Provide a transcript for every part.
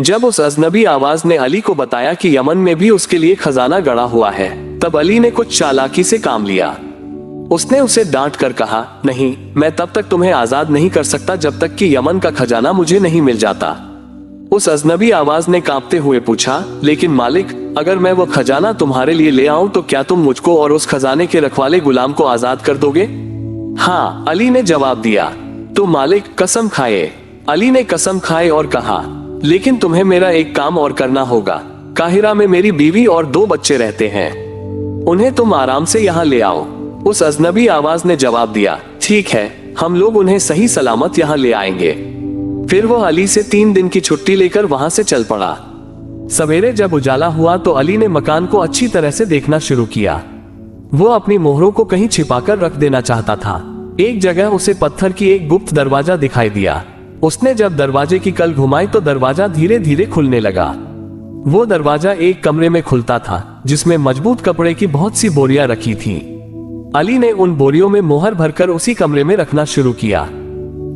जब उस अजनबी आवाज ने अली को बताया कि यमन में भी उसके लिए खजाना गड़ा हुआ है, तब अली ने कुछ चालाकी से काम लिया। उसने उसे डांट कर कहा, नहीं, मैं तब तक तुम्हें आजाद नहीं कर सकता जब तक कि यमन का खजाना मुझे नहीं मिल जाता। उस अजनबी आवाज ने कांपते हुए पूछा, लेकिन मालिक, अगर मैं वो खजाना तुम्हारे लिए ले आऊं तो क्या तुम मुझको और उस खजाने के रखवाले गुलाम को आजाद कर दोगे? हाँ, अली ने जवाब दिया। तो मालिक कसम खाए। अली ने कसम खाए और कहा, लेकिन तुम्हें मेरा एक काम और करना होगा। काहिरा में मेरी बीवी और 2 बच्चे रहते हैं, उन्हें तुम आराम से यहाँ ले आओ। उस अजनबी आवाज ने जवाब दिया, ठीक है, हम लोग उन्हें सही सलामत यहाँ ले आएंगे। फिर वो अली से 3 दिन की छुट्टी लेकर वहां से चल पड़ा। सवेरे जब उजाला हुआ तो अली ने मकान को अच्छी तरह से देखना शुरू किया। वो अपनी मोहरों को कहीं छिपाकर रख देना चाहता था। एक जगह उसे पत्थर की एक गुप्त दरवाजा दिखाई दिया। उसने जब दरवाजे की कल घुमाई तो दरवाजा धीरे धीरे खुलने लगा। वो दरवाजा एक कमरे में खुलता था, जिसमें मजबूत कपड़े की बहुत सी बोरियां रखी थीं। अली ने उन बोरियों में मोहर भरकर उसी कमरे में रखना शुरू किया।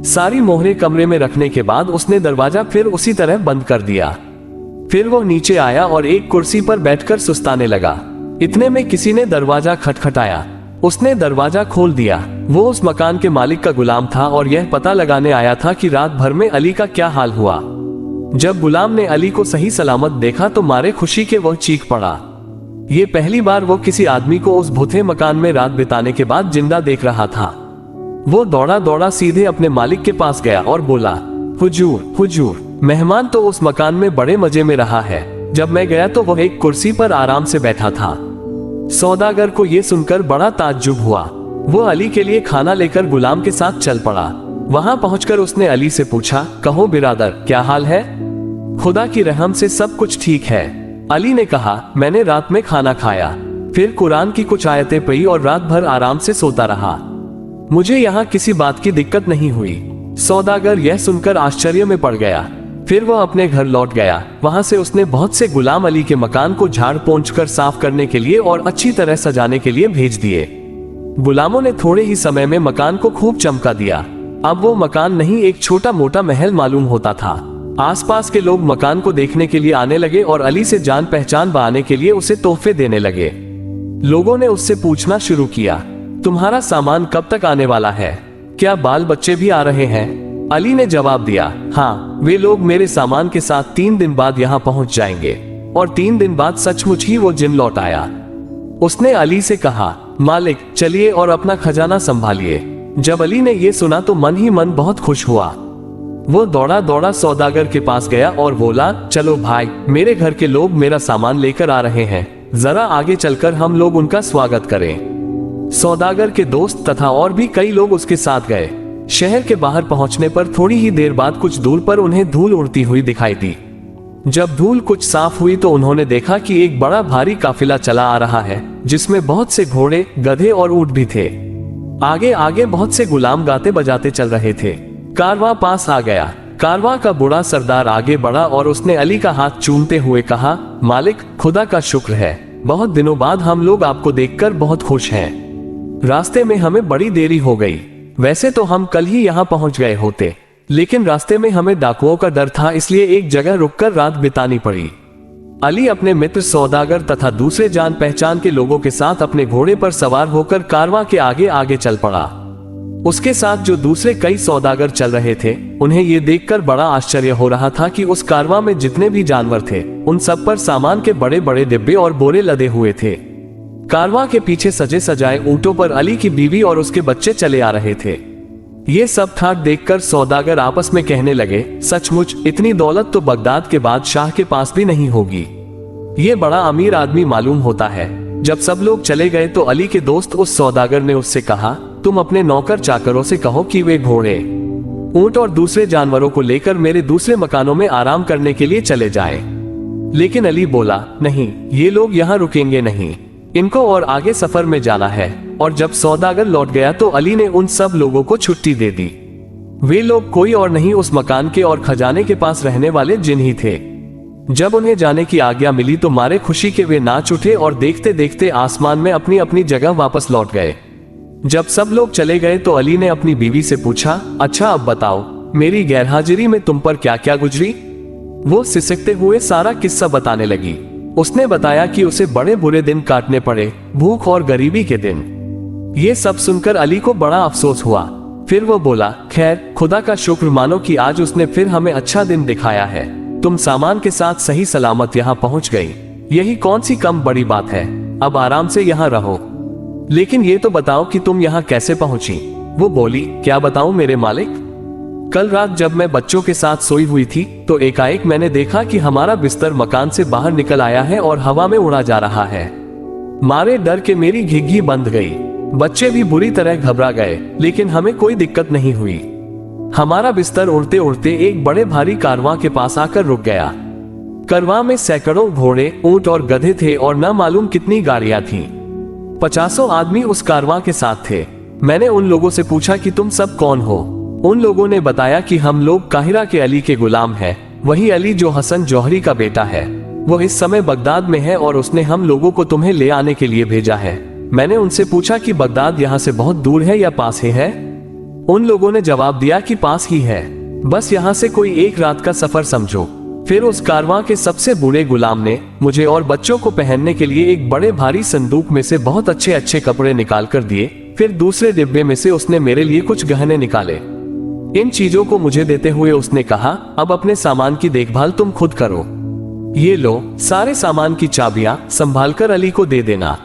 सारी मोहरें कमरे में रखने के बाद उसने दरवाजा फिर उसी तरह बंद कर दिया। फिर वो नीचे आया और एक कुर्सी पर बैठकर सुस्ताने लगा। इतने में किसी ने दरवाजा खटखटाया। उसने दरवाजा खोल दिया। वो उस मकान के मालिक का गुलाम था और यह पता लगाने आया था कि रात भर में अली का क्या हाल हुआ। जब गुलाम ने अली को सही सलामत देखा तो मारे खुशी के वह चीख पड़ा। ये पहली बार वो किसी आदमी को उस भूते मकान में रात बिताने के बाद जिंदा देख रहा था। वो दौड़ा दौड़ा सीधे अपने मालिक के पास गया और बोला, हुजूर, हुजूर, मेहमान तो उस मकान में बड़े मजे में रहा है। जब मैं गया तो वह एक कुर्सी पर आराम से बैठा था। सौदागर को यह सुनकर बड़ा ताज्जुब हुआ। वो अली के लिए खाना लेकर गुलाम के साथ चल पड़ा। वहां पहुंचकर उसने अली से पूछा, कहो बिरादर, क्या हाल है? खुदा की रहम से सब कुछ ठीक है। अली ने कहा, मैंने रात में खाना खाया, फिर कुरान की कुछ आयतें पढ़ी और रात भर आराम से सोता रहा। मुझे यहाँ किसी बात की दिक्कत नहीं हुई। सौदागर यह सुनकर आश्चर्य में पड़ गया। फिर वह अपने घर लौट गया। वहां से उसने बहुत से गुलाम अली के मकान को झाड़ पोंछ कर साफ करने के लिए और अच्छी तरह सजाने के लिए भेज दिए। गुलामों ने थोड़े ही समय में मकान को खूब चमका दिया। अब वो मकान नहीं, एक छोटा मोटा महल मालूम होता था। आसपास के लोग मकान को देखने के लिए आने लगे और अली से जान पहचान बनाने के लिए उसे तोहफे देने लगे। लोगों ने उससे पूछना शुरू किया, तुम्हारा सामान कब तक आने वाला है? क्या बाल बच्चे भी आ रहे हैं? अली ने जवाब दिया, हाँ, वे लोग मेरे सामान के साथ 3 दिन बाद यहाँ पहुंच जाएंगे। और 3 दिन बाद सचमुच ही वो जिन लौट आया। उसने अली से कहा, मालिक, चलिए और अपना खजाना संभालिए। जब अली ने ये सुना तो मन ही मन बहुत खुश हुआ। वो दौड़ा दौड़ा सौदागर के पास गया और बोला, चलो भाई, मेरे घर के लोग मेरा सामान लेकर आ रहे हैं, जरा आगे चलकर हम लोग उनका स्वागत करें। सौदागर के दोस्त तथा और भी कई लोग उसके साथ गए। शहर के बाहर पहुंचने पर थोड़ी ही देर बाद कुछ दूर पर उन्हें धूल उड़ती हुई दिखाई दी। जब धूल कुछ साफ हुई तो उन्होंने देखा कि एक बड़ा भारी काफिला चला आ रहा है, जिसमें बहुत से घोड़े, गधे और ऊंट भी थे। आगे आगे बहुत से गुलाम गाते बजाते चल रहे थे। कारवां पास आ गया। कारवां का बूढ़ा सरदार आगे बढ़ा और उसने अली का हाथ चूमते हुए कहा, मालिक, खुदा का शुक्र है, बहुत दिनों बाद हम लोग आपको देखकर बहुत खुश हैं। रास्ते में हमें बड़ी देरी हो गई। वैसे तो हम कल ही यहाँ पहुंच गए होते, लेकिन रास्ते में हमें डाकुओं का डर था, इसलिए एक जगह रुककर रात बितानी पड़ी। अली अपने मित्र सौदागर तथा दूसरे जान पहचान के लोगों के साथ अपने घोड़े पर सवार होकर कारवां के आगे आगे चल पड़ा। उसके साथ जो दूसरे कई सौदागर चल रहे थे, उन्हें ये देखकर बड़ा आश्चर्य हो रहा था कि उस कारवां में जितने भी जानवर थे, उन सब पर सामान के बड़े बड़े डिब्बे और बोरे लदे हुए थे। कारवां के पीछे सजे सजाए ऊंटों पर अली की बीवी और उसके बच्चे चले आ रहे थे। ये सब ठाट देखकर सौदागर आपस में कहने लगे, सचमुच इतनी दौलत तो बगदाद के बादशाह के पास भी नहीं होगी। ये बड़ा अमीर आदमी मालूम होता है। जब सब लोग चले गए तो अली के दोस्त उस सौदागर ने उससे कहा, तुम अपने नौकर चाकरों से कहो कि वे घोड़े, ऊंट और दूसरे जानवरों को लेकर मेरे दूसरे मकानों में आराम करने के लिए चले जाएं। लेकिन अली बोला, नहीं, ये लोग यहाँ रुकेंगे नहीं, इनको और आगे सफर में जाना है। और जब सौदागर लौट गया तो अली ने उन सब लोगों को छुट्टी दे दी। वे लोग कोई और नहीं, उस मकान के और खजाने के पास रहने वाले जिन ही थे। जब उन्हें जाने की आज्ञा मिली तो मारे खुशी के वे नाच उठे और देखते देखते आसमान में अपनी अपनी जगह वापस लौट गए। जब सब लोग चले गए तो अली ने अपनी बीवी से पूछा, अच्छा अब बताओ, मेरी गैरहाजिरी में तुम पर क्या क्या गुजरी? वो सिसकते हुए सारा किस्सा बताने लगी। उसने बताया कि उसे बड़े बुरे दिन काटने पड़े, भूख और गरीबी के दिन। ये सब सुनकर अली को बड़ा अफसोस हुआ। फिर वो बोला, खैर खुदा का शुक्र मानो कि आज उसने फिर हमें अच्छा दिन दिखाया है। तुम सामान के साथ सही सलामत यहाँ पहुँच गई, यही कौन सी कम बड़ी बात है। अब आराम से यहाँ रहो, लेकिन ये तो बताओ कि तुम यहाँ कैसे पहुंची। वो बोली, क्या बताऊं मेरे मालिक। कल रात जब मैं बच्चों के साथ सोई हुई थी तो एकाएक मैंने देखा कि हमारा बिस्तर मकान से बाहर निकल आया है और हवा में उड़ा जा रहा है। मारे डर के मेरी घिघी बंद गई। बच्चे भी बुरी तरह घबरा गए, लेकिन हमें कोई दिक्कत नहीं हुई। हमारा बिस्तर उड़ते उड़ते एक बड़े भारी कारवां के पास आकर रुक गया। कारवां में सैकड़ों घोड़े, ऊंट और गधे थे और न मालूम कितनी गाड़ियां थीं। 50 आदमी उस कारवां के साथ थे। मैंने उन लोगों से पूछा कि तुम सब कौन हो। उन लोगों ने बताया कि हम लोग काहिरा के अली के गुलाम हैं, वही अली जो हसन जौहरी का बेटा है। वो इस समय बगदाद में है और उसने हम लोगों को तुम्हें ले आने के लिए भेजा है। मैंने उनसे पूछा कि बगदाद यहाँ से बहुत दूर है या पास ही है। उन लोगों ने जवाब दिया कि पास ही है, बस यहाँ से कोई एक रात का सफर समझो। फिर उस कारवां के सबसे बूढ़े गुलाम ने मुझे और बच्चों को पहनने के लिए एक बड़े भारी संदूक में से बहुत अच्छे अच्छे कपड़े निकाल कर दिए। फिर दूसरे डिब्बे में से उसने मेरे लिए कुछ गहने निकाले। इन चीजों को मुझे देते हुए उसने कहा, अब अपने सामान की देखभाल तुम खुद करो। ये लो, सारे सामान की चाबियां संभाल कर अली को दे देना।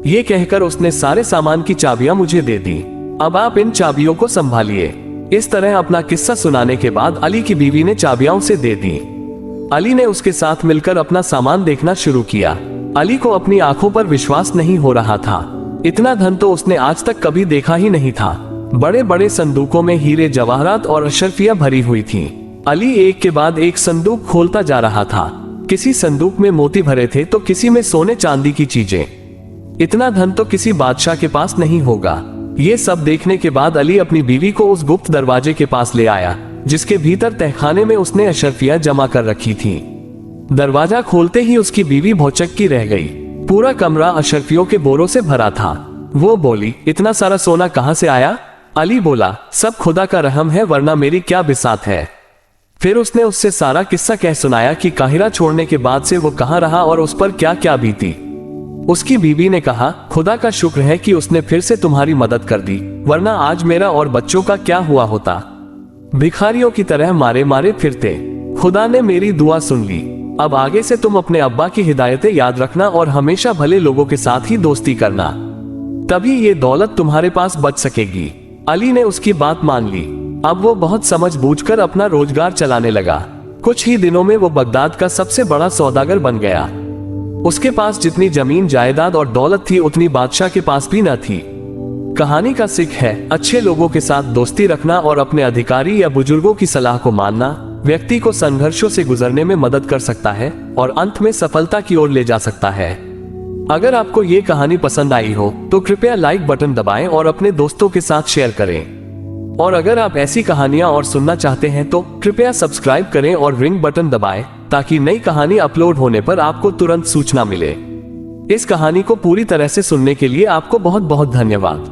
ये कहकर उसने सारे सामान की चाबियां मुझे दे दी। अब आप इन चाबियों को संभालिए। इस तरह अपना किस्सा सुनाने के बाद अली की बीवी ने चाबियां उसे दे दी। अली ने उसके साथ मिलकर अपना सामान देखना शुरू किया। अली को अपनी आंखों पर विश्वास नहीं हो रहा था। इतना धन तो उसने आज तक कभी देखा ही नहीं था। बड़े बड़े संदूकों में हीरे जवाहरात और अशरफियां भरी हुई थीं। अली एक के बाद एक संदूक खोलता जा रहा था। किसी संदूक में मोती भरे थे तो किसी में सोने चांदी की चीजें। इतना धन तो किसी बादशाह के पास नहीं होगा। ये सब देखने के बाद अली अपनी बीवी को उस गुप्त दरवाजे के पास ले आया, जिसके भीतर तहखाने में उसने अशरफियां जमा कर रखी थी। दरवाजा खोलते ही उसकी बीवी भौचक्की रह गई। पूरा कमरा अशरफियों के बोरों से भरा था। वो बोली, इतना सारा सोना कहां से आया? अली बोला, सब खुदा का रहम है, वरना मेरी क्या बिसात है। फिर उसने उससे सारा किस्सा कह सुनाया कि काहिरा छोड़ने के बाद से वो कहां रहा और उस पर क्या क्या बीती। उसकी बीवी ने कहा, खुदा का शुक्र है कि उसने फिर से तुम्हारी मदद कर दी, वरना आज मेरा और बच्चों का क्या हुआ होता। भिखारियों की तरह मारे मारे फिरते। खुदा ने मेरी दुआ सुन ली। अब आगे से तुम अपने अब्बा की हिदायतें याद रखना और हमेशा भले लोगों के साथ ही दोस्ती करना, तभी ये दौलत तुम्हारे पास बच सकेगी। अली ने उसकी बात मान ली। अब वो बहुत समझ बूझकर अपना रोजगार चलाने लगा। कुछ ही दिनों में वो बगदाद का सबसे बड़ा सौदागर बन गया। उसके पास जितनी जमीन जायदाद और दौलत थी उतनी बादशाह के पास भी न थी। कहानी का सीख है, अच्छे लोगों के साथ दोस्ती रखना और अपने अधिकारी या बुजुर्गों की सलाह को मानना व्यक्ति को संघर्षों से गुजरने में मदद कर सकता है और अंत में सफलता की ओर ले जा सकता है। अगर आपको ये कहानी पसंद आई हो तो कृपया लाइक बटन दबाएं और अपने दोस्तों के साथ शेयर करें। और अगर आप ऐसी कहानियां और सुनना चाहते हैं तो कृपया सब्सक्राइब करें और रिंग बटन दबाएं ताकि नई कहानी अपलोड होने पर आपको तुरंत सूचना मिले। इस कहानी को पूरी तरह से सुनने के लिए आपको बहुत बहुत धन्यवाद।